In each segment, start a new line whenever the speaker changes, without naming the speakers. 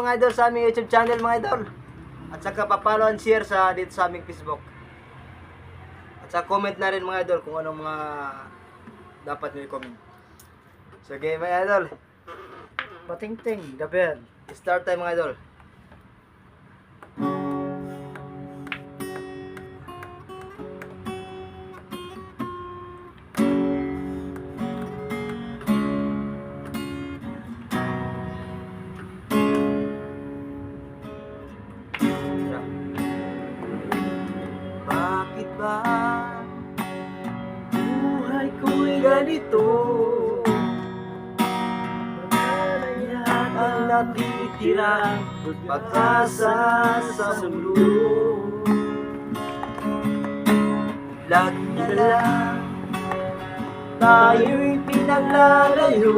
mga idol sa aming YouTube channel mga idol. At saka pa-follow and share sa dito sa aming Facebook. At saka comment na rin mga idol kung anong mga dapat nyo i-comment. Sige mga idol.
Pating-ting, the bell.
Start time mga idol. Bakit ba buhay ko'y ganito? Ang natitirang pag-asa sa mundo. Lagi na lang tayo'y pinaglalayo.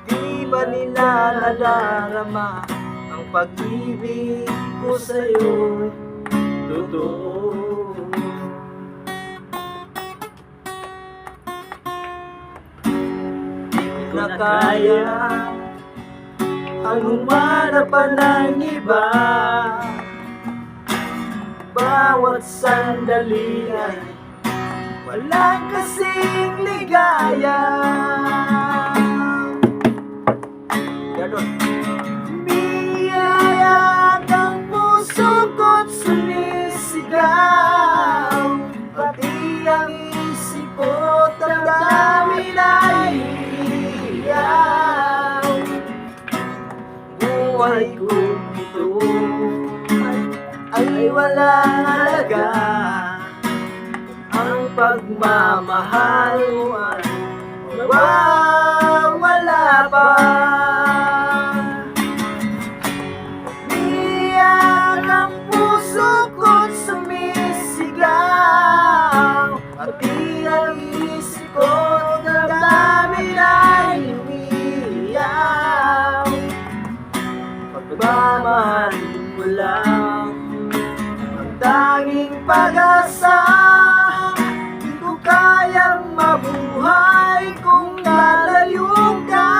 Di ba nila nadarama ang pag-ibig ko sa'yo? Totoo. Na kaya ang humanap pa ng iba. Bawat sandali ay walang kasing ligaya. Ganon. Umiiyak ang puso ko't sumisigaw, pati ang isip ko't damdamin ay buhay ko ito ay walang halaga. Ang pagmamahal mo ay mawawala pa. Umiiyak ang puso ko't sumisigaw, pati ang isip ko't damdamin ay umiiyak. Pagmamahal mo lang ang tanging pag-asa. Di ko kayang mabuhay kung lalayo ka.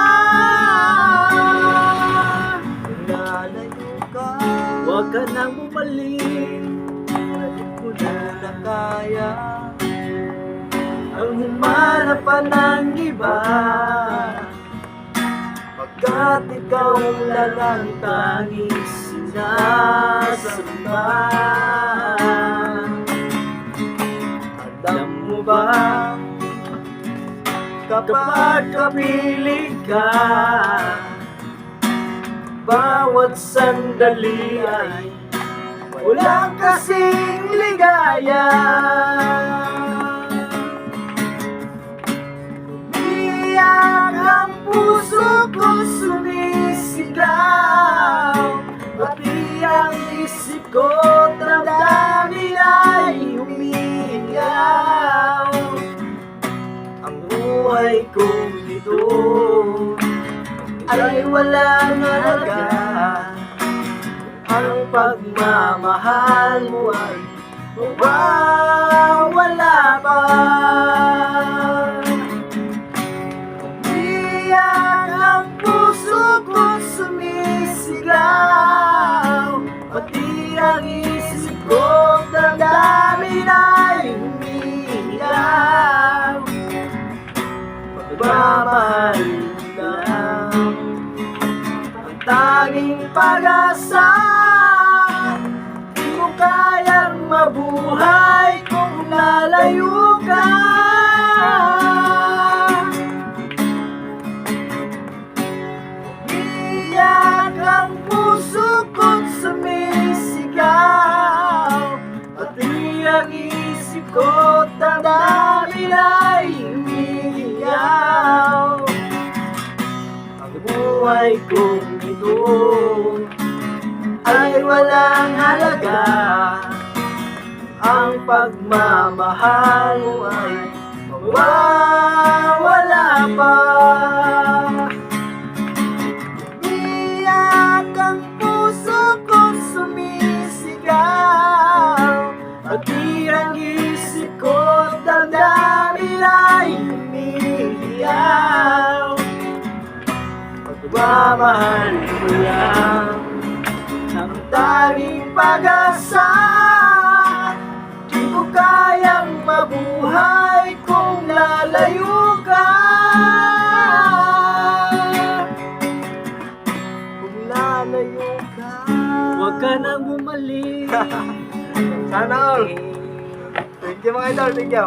Kung lalayo ka, huwag ka nang bumalik. Di ko na kaya ang humanap pa ng iba, pagkat ikaw lang ang tanging sinasamba. Alam mo ba, kapag kapiling ka, bawat sandali ay walang kasing ligaya. Umiiyak ang puso ko sumisigaw, pati ang isip ko damdamin ay umiiyaw. Ang buhay kong ito ay walang halaga. Ang pagmamahal mo ay mawawala pa. Ang puso ko sumisigaw, pati ang isip ko damdamin ay umiiyaw. Pagmamahal lang ang tanging pag-asa. Di ko kayang mabuhay kung lalayo ka. Ang puso ko't sumisigaw, pati ang isip ko't damdamin ay umiiyaw. Ang buhay kong ito ay walang halaga. Ang pagmamahal mo ay mawawala pa. Ang puso ko sumisigaw, pati ang isip ko damdamin ay umiiyaw. Pagmamahal ko lang ang tanging pag-asa. Di ko kayang mabuhay kung lalayo ka. Kung lalayo ka.
Huwag ka nang bumalik.
Sana all. Thank you mga idol, thank you.